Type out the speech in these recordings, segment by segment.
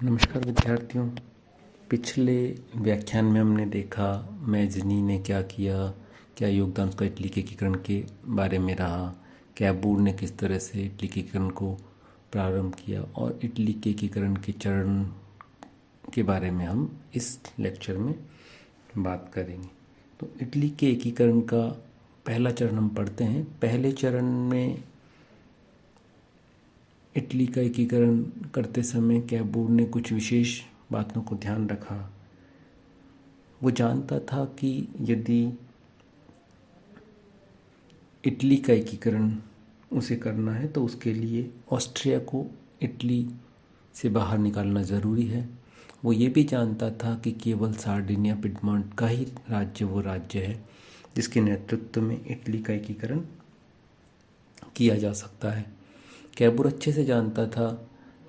नमस्कार विद्यार्थियों। पिछले व्याख्यान में हमने देखा मैजनी ने क्या किया, क्या योगदान उसका इटली के एकीकरण के बारे में रहा, कैबूर ने किस तरह से इटली के एकीकरण को प्रारंभ किया और इटली के एकीकरण के चरण के बारे में हम इस लेक्चर में बात करेंगे। तो इटली के एकीकरण का पहला चरण हम पढ़ते हैं। पहले चरण में इटली का एकीकरण करते समय कैबूर ने कुछ विशेष बातों को ध्यान रखा। वो जानता था कि यदि इटली का एकीकरण उसे करना है तो उसके लिए ऑस्ट्रिया को इटली से बाहर निकालना ज़रूरी है। वो ये भी जानता था कि केवल सार्डिनिया पिडमॉन्ट का ही राज्य वो राज्य है जिसके नेतृत्व में इटली का एकीकरण किया जा सकता है। कैबूर अच्छे से जानता था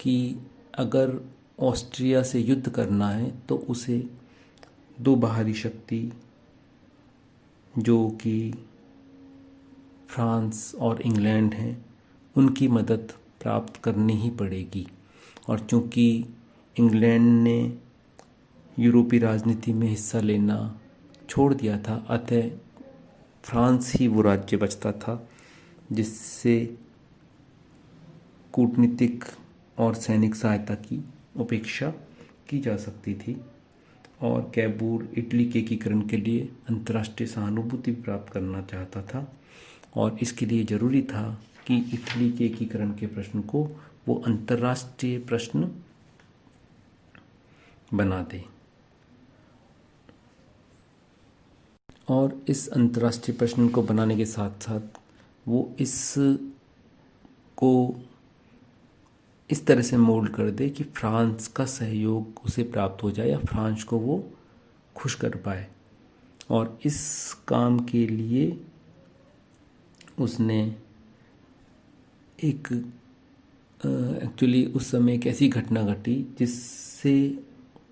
कि अगर ऑस्ट्रिया से युद्ध करना है तो उसे दो बाहरी शक्ति जो कि फ्रांस और इंग्लैंड हैं उनकी मदद प्राप्त करनी ही पड़ेगी। और चूंकि इंग्लैंड ने यूरोपीय राजनीति में हिस्सा लेना छोड़ दिया था, अतः फ्रांस ही वो राज्य बचता था जिससे कूटनीतिक और सैनिक सहायता की उपेक्षा की जा सकती थी। और कैबूर इटली के एकीकरण के लिए अंतर्राष्ट्रीय सहानुभूति प्राप्त करना चाहता था और इसके लिए ज़रूरी था कि इटली के एकीकरण के प्रश्न को वो अंतर्राष्ट्रीय प्रश्न बना दे। और इस अंतर्राष्ट्रीय प्रश्न को बनाने के साथ साथ वो इसको इस तरह से मोल्ड कर दे कि फ्रांस का सहयोग उसे प्राप्त हो जाए या फ्रांस को वो खुश कर पाए। और इस काम के लिए उसने एक्चुअली उस समय एक ऐसी घटना घटी जिससे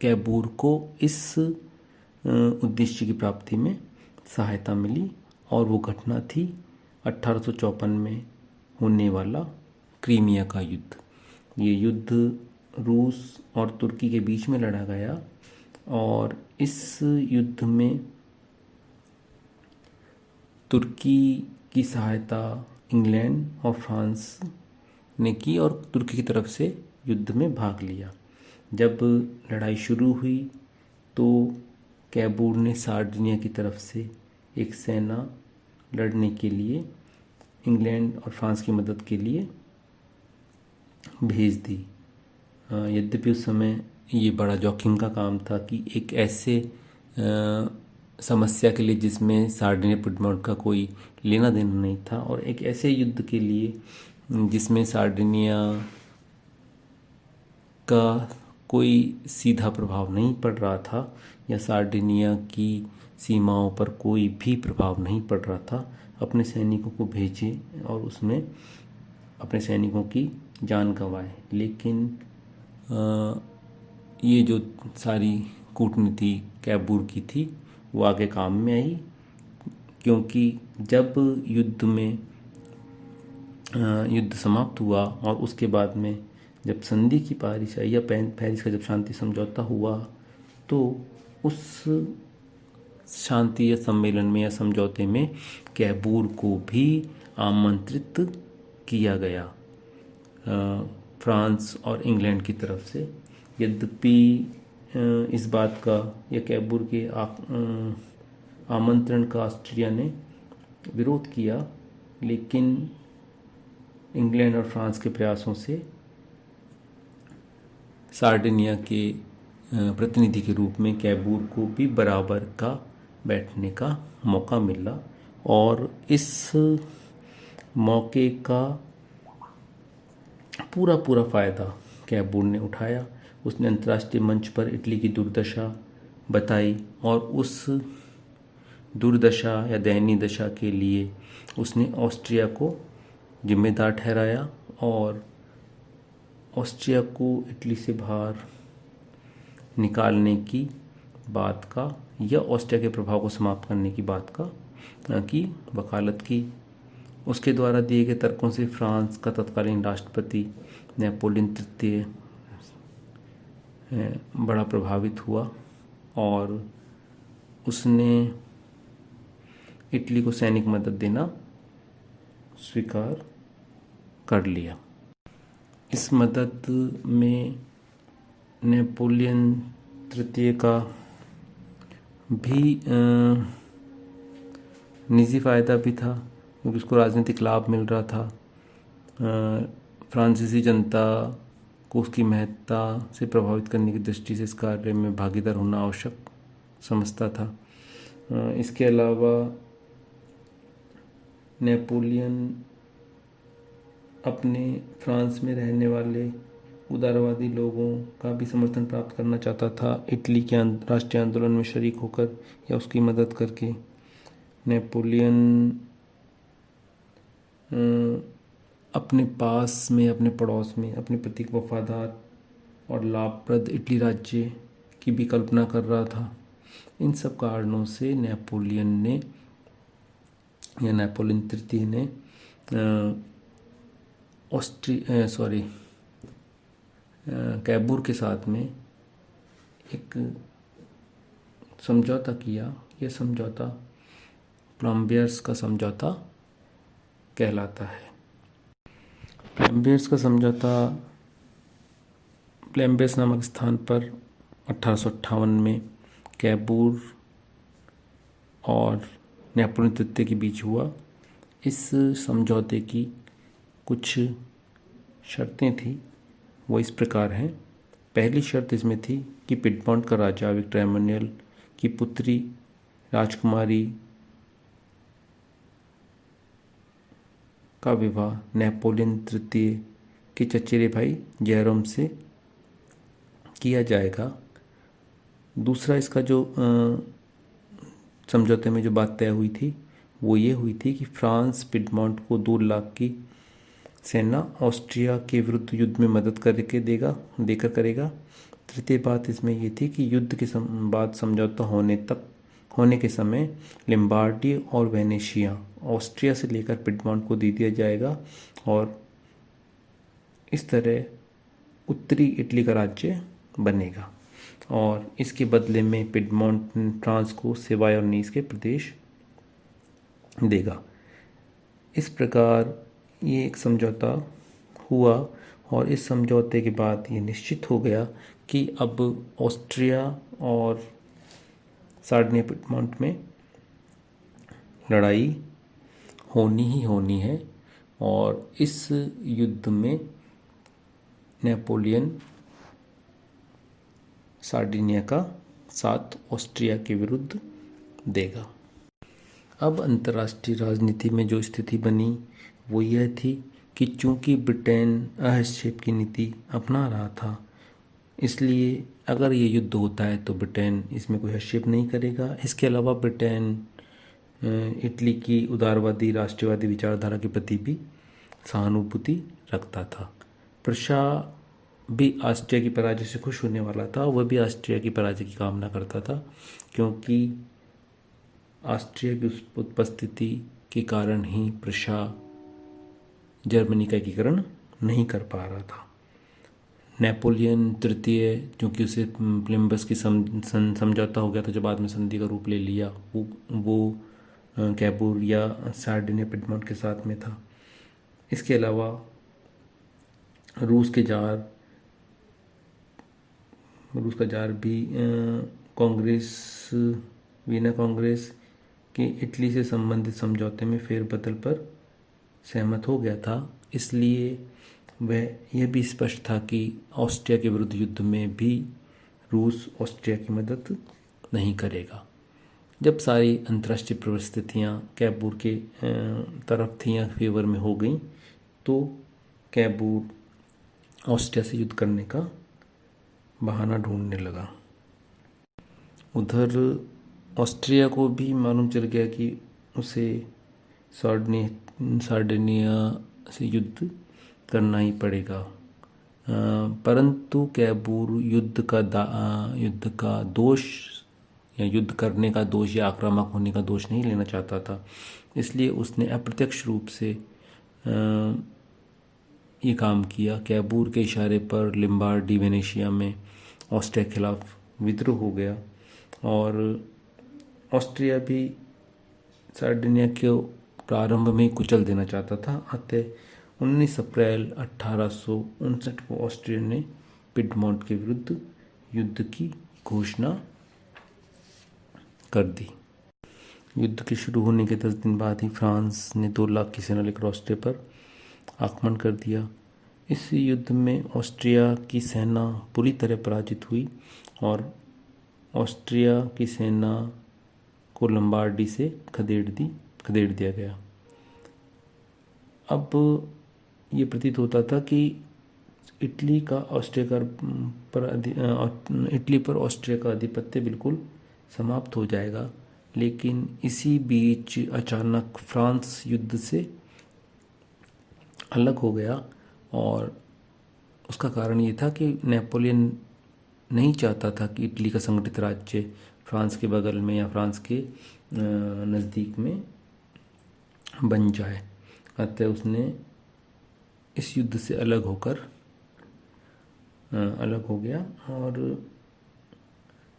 कैबूर को इस उद्देश्य की प्राप्ति में सहायता मिली। और वो घटना थी 1854 में होने वाला क्रीमिया का युद्ध। ये युद्ध रूस और तुर्की के बीच में लड़ा गया और इस युद्ध में तुर्की की सहायता इंग्लैंड और फ्रांस ने की और तुर्की की तरफ से युद्ध में भाग लिया। जब लड़ाई शुरू हुई तो कैबूर ने सार्डिनिया की तरफ से एक सेना लड़ने के लिए इंग्लैंड और फ्रांस की मदद के लिए भेज दी। यद्यपि उस समय ये बड़ा जोखिम का काम था कि एक ऐसे समस्या के लिए जिसमें सार्डिनिया पिडमॉन्ट का कोई लेना देना नहीं था और एक ऐसे युद्ध के लिए जिसमें सार्डिनिया का कोई सीधा प्रभाव नहीं पड़ रहा था या सार्डिनिया की सीमाओं पर कोई भी प्रभाव नहीं पड़ रहा था, अपने सैनिकों को भेजे और उसमें अपने सैनिकों की जान गंवाए। लेकिन ये जो सारी कूटनीति कैबूर की थी वो आगे काम में आई, क्योंकि जब युद्ध समाप्त हुआ और उसके बाद में जब संधि की पारिश आई या पेरिस का जब शांति समझौता हुआ तो उस शांति या सम्मेलन में या समझौते में कैबूर को भी आमंत्रित किया गया फ्रांस और इंग्लैंड की तरफ से। यद्यपि इस बात का या कैबूर के आमंत्रण का ऑस्ट्रिया ने विरोध किया, लेकिन इंग्लैंड और फ्रांस के प्रयासों से सार्डिनिया के प्रतिनिधि के रूप में कैबूर को भी बराबर का बैठने का मौका मिला। और इस मौके का पूरा फ़ायदा कैबूर ने उठाया। उसने अंतर्राष्ट्रीय मंच पर इटली की दुर्दशा बताई और उस दुर्दशा या दयनीय दशा के लिए उसने ऑस्ट्रिया को जिम्मेदार ठहराया और ऑस्ट्रिया को इटली से बाहर निकालने की बात का या ऑस्ट्रिया के प्रभाव को समाप्त करने की बात की वकालत की। उसके द्वारा दिए गए तर्कों से फ्रांस का तत्कालीन राष्ट्रपति नेपोलियन तृतीय बड़ा प्रभावित हुआ और उसने इटली को सैनिक मदद देना स्वीकार कर लिया। इस मदद में नेपोलियन तृतीय का भी निजी फ़ायदा भी था, क्योंकि उसको राजनीतिक लाभ मिल रहा था। फ्रांसीसी जनता को उसकी महत्ता से प्रभावित करने की दृष्टि से इस कार्य में भागीदार होना आवश्यक समझता था। इसके अलावा नेपोलियन अपने फ्रांस में रहने वाले उदारवादी लोगों का भी समर्थन प्राप्त करना चाहता था, इटली के राष्ट्रीय आंदोलन में शरीक होकर या उसकी मदद करके। नेपोलियन अपने पास में, अपने पड़ोस में अपने प्रति वफादार और लाभप्रद इटली राज्य की भी कल्पना कर रहा था। इन सब कारणों से नेपोलियन तृतीय ने कैबूर के साथ में एक समझौता किया। यह समझौता प्लम्बियर्स का समझौता कहलाता है। प्लम्बियर्स नामक स्थान पर 1858 में कैबूर और नेपोलियन तृतीय के बीच हुआ। इस समझौते की कुछ शर्तें थी, वो इस प्रकार हैं। पहली शर्त इसमें थी कि पिडमॉन्ट का राजा विक्टर एमानुएल की पुत्री राजकुमारी का विवाह नेपोलियन तृतीय के चचेरे भाई जेरोम से किया जाएगा। दूसरा, इसका जो समझौते में जो बात तय हुई थी वो ये हुई थी कि फ्रांस पिडमॉन्ट को 2 लाख की सेना ऑस्ट्रिया के विरुद्ध युद्ध में मदद देकर करेगा। तृतीय बात इसमें ये थी कि युद्ध के बाद समझौता होने के समय लिम्बार्डी और वेनेशिया ऑस्ट्रिया से लेकर पिडमॉन्ट को दे दिया जाएगा और इस तरह उत्तरी इटली का राज्य बनेगा और इसके बदले में पिडमॉन्ट फ्रांस को सेवाय और नीस के प्रदेश देगा। इस प्रकार ये एक समझौता हुआ और इस समझौते के बाद ये निश्चित हो गया कि अब ऑस्ट्रिया और सार्डिनिया पिडमॉन्ट में लड़ाई होनी ही होनी है और इस युद्ध में नेपोलियन सार्डिनिया का साथ ऑस्ट्रिया के विरुद्ध देगा। अब अंतर्राष्ट्रीय राजनीति में जो स्थिति बनी वो यह थी कि चूंकि ब्रिटेन हस्तक्षेप की नीति अपना रहा था, इसलिए अगर ये युद्ध होता है तो ब्रिटेन इसमें कोई हस्तक्षेप नहीं करेगा। इसके अलावा ब्रिटेन इटली की उदारवादी राष्ट्रवादी विचारधारा के प्रति भी सहानुभूति रखता था। प्रशा भी ऑस्ट्रिया की पराजय से खुश होने वाला था, वह भी ऑस्ट्रिया की पराजय की कामना करता था, क्योंकि ऑस्ट्रिया की उपस्थिति के कारण ही प्रशा जर्मनी का एकीकरण नहीं कर पा रहा था। नेपोलियन तृतीय, क्योंकि उसे प्लिम्बस की समझौता हो गया था जो बाद में संधि का रूप ले लिया, वो कैबूर या सार्डिनिया पिडमॉन्ट के साथ में था। इसके अलावा रूस का जार भी वीना कांग्रेस के इटली से संबंधित समझौते में फेरबदल पर सहमत हो गया था। इसलिए वह यह भी स्पष्ट था कि ऑस्ट्रिया के विरुद्ध युद्ध में भी रूस ऑस्ट्रिया की मदद नहीं करेगा। जब सारी अंतर्राष्ट्रीय परिस्थितियाँ कैबूर के तरफ थी या फेवर में हो गई, तो कैबूर ऑस्ट्रिया से युद्ध करने का बहाना ढूंढने लगा। उधर ऑस्ट्रिया को भी मालूम चल गया कि उसे सार्डिनिया से युद्ध करना ही पड़ेगा, परंतु कैबूर युद्ध का दोष या युद्ध करने का दोष या आक्रामक होने का दोष नहीं लेना चाहता था। इसलिए उसने अप्रत्यक्ष रूप से ये काम किया। कैबूर के इशारे पर लिम्बार्डी वेनेशिया में ऑस्ट्रिया के खिलाफ विद्रोह हो गया और ऑस्ट्रिया भी सार्डिनिया को प्रारंभ में ही कुचल देना चाहता था। अतः 19 अप्रैल 1859 को ऑस्ट्रिया ने पिडमोंट के विरुद्ध युद्ध की घोषणा कर दी। युद्ध के शुरू होने के 10 दिन बाद ही फ्रांस ने 2 लाख की सेना लेकर ऑस्ट्रिया पर आक्रमण कर दिया। इस युद्ध में ऑस्ट्रिया की सेना पूरी तरह पराजित हुई और ऑस्ट्रिया की सेना को लंबार्डी से खदेड़ दिया गया। अब ये प्रतीत होता था कि इटली पर ऑस्ट्रिया का आधिपत्य बिल्कुल समाप्त हो जाएगा, लेकिन इसी बीच अचानक फ्रांस युद्ध से अलग हो गया और उसका कारण ये था कि नेपोलियन नहीं चाहता था कि इटली का संगठित राज्य फ्रांस के बगल में या फ्रांस के नज़दीक में बन जाए। अतः उसने इस युद्ध से अलग हो गया और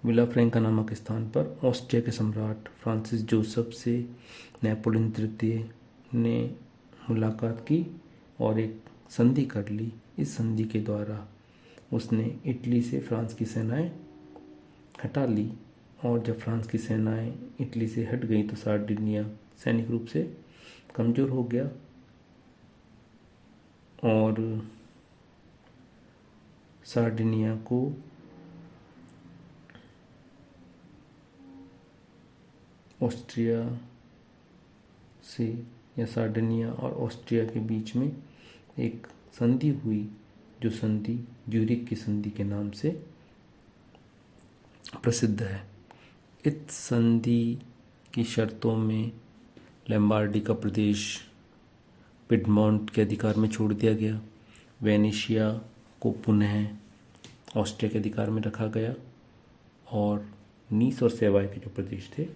विलाफ्रैंका नामक स्थान पर ऑस्ट्रिया के सम्राट फ्रांसिस जोसेफ से नेपोलियन तृतीय ने मुलाकात की और एक संधि कर ली। इस संधि के द्वारा उसने इटली से फ्रांस की सेनाएं हटा ली और जब फ्रांस की सेनाएं इटली से हट गई तो सार्डिनिया सैनिक रूप से कमज़ोर हो गया और सार्डिनिया को ऑस्ट्रिया से या सार्डिनिया और ऑस्ट्रिया के बीच में एक संधि हुई, जो संधि ज्यूरिख की संधि के नाम से प्रसिद्ध है। इस संधि की शर्तों में लंबार्डी का प्रदेश पिडमोंट के अधिकार में छोड़ दिया गया, वेनेशिया को पुनः ऑस्ट्रिया के अधिकार में रखा गया और नीस और सेवाय के जो प्रदेश थे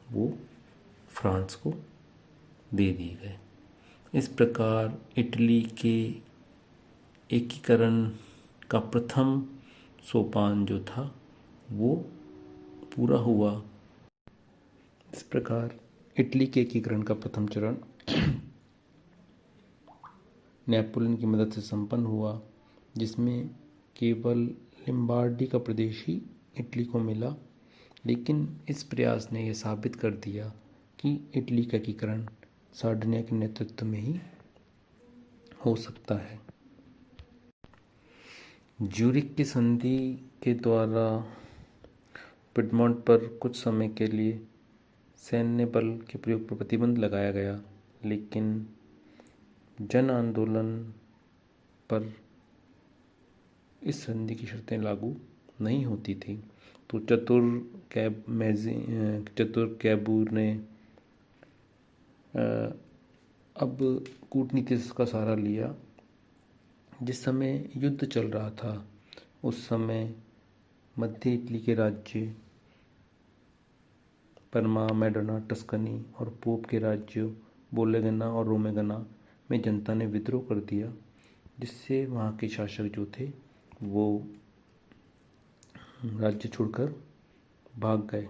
वो फ्रांस को दे दिए गए। इस प्रकार इटली के एकीकरण का प्रथम सोपान जो था वो पूरा हुआ। इस प्रकार इटली के एकीकरण का प्रथम चरण नेपोलियन की मदद से संपन्न हुआ, जिसमें केवल लंबार्डी का प्रदेश ही इटली को मिला। लेकिन इस प्रयास ने यह साबित कर दिया कि इटली का एकीकरण सार्डिनिया के नेतृत्व में ही हो सकता है। ज्यूरिख की संधि के द्वारा पिडमोंट पर कुछ समय के लिए सैन्य बल के प्रयोग पर प्रतिबंध लगाया गया, लेकिन जन आंदोलन पर इस संधि की शर्तें लागू नहीं होती थी। तो चतुर कैबूर ने अब कूटनीति का सहारा लिया। जिस समय युद्ध चल रहा था उस समय मध्य इटली के राज्य परमा, मेडोना, टस्कनी और पोप के राज्यों बोलेगना और रोमेगना में जनता ने विद्रोह कर दिया, जिससे वहाँ के शासक जो थे वो राज्य छोड़कर भाग गए।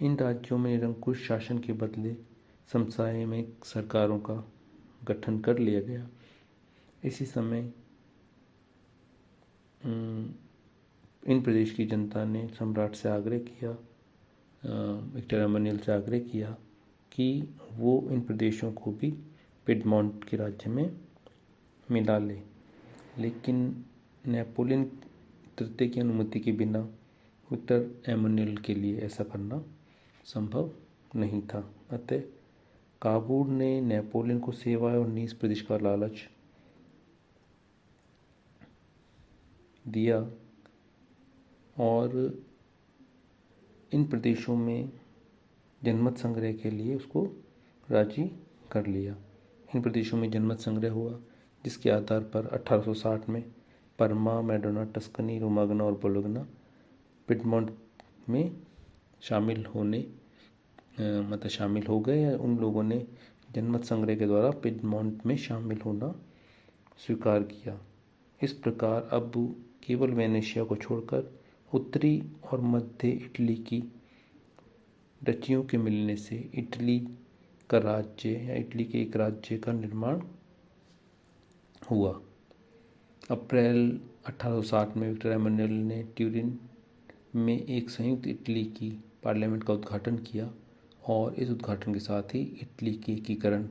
इन राज्यों में निरंकुश शासन के बदले समसामयिक सरकारों का गठन कर लिया गया। इसी समय इन प्रदेश की जनता ने सम्राट से आग्रह किया, विक्टर एमानुएल से आग्रह किया कि वो इन प्रदेशों को भी पिडमोंट के राज्य में मिला ले, लेकिन नेपोलियन तृतीय की अनुमति के बिना विक्टर एमानुएल के लिए ऐसा करना संभव नहीं था। अतः काबूल ने नेपोलियन को सेवाय और नीस प्रदेश का लालच दिया और इन प्रदेशों में जनमत संग्रह के लिए उसको राजी कर लिया। इन प्रदेशों में जनमत संग्रह हुआ, जिसके आधार पर 1860 में परमा, मेडोना, टस्कनी, रोमागना और बोलोगना पिडमोंट में शामिल हो गए। उन लोगों ने जनमत संग्रह के द्वारा पिडमोंट में शामिल होना स्वीकार किया। इस प्रकार अब केवल वेनेशिया को छोड़कर उत्तरी और मध्य इटली की डचियों के मिलने से इटली का राज्य या इटली के एक राज्य का निर्माण हुआ। अप्रैल 1860 में विक्टोरिया मेमोरियल ने ट्यूरिन में एक संयुक्त इटली की पार्लियामेंट का उद्घाटन किया और इस उद्घाटन के साथ ही इटली के एकीकरण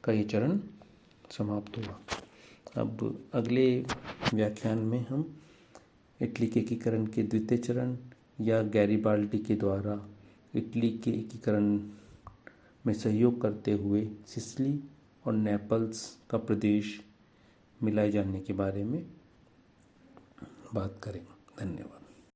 का ये चरण समाप्त हुआ। अब अगले व्याख्यान में हम इटली के एकीकरण के द्वितीय चरण या गैरिबाल्डी के द्वारा इटली के एकीकरण में सहयोग करते हुए सिसिली और नेपल्स का प्रदेश मिलाए जाने के बारे में बात करें। धन्यवाद।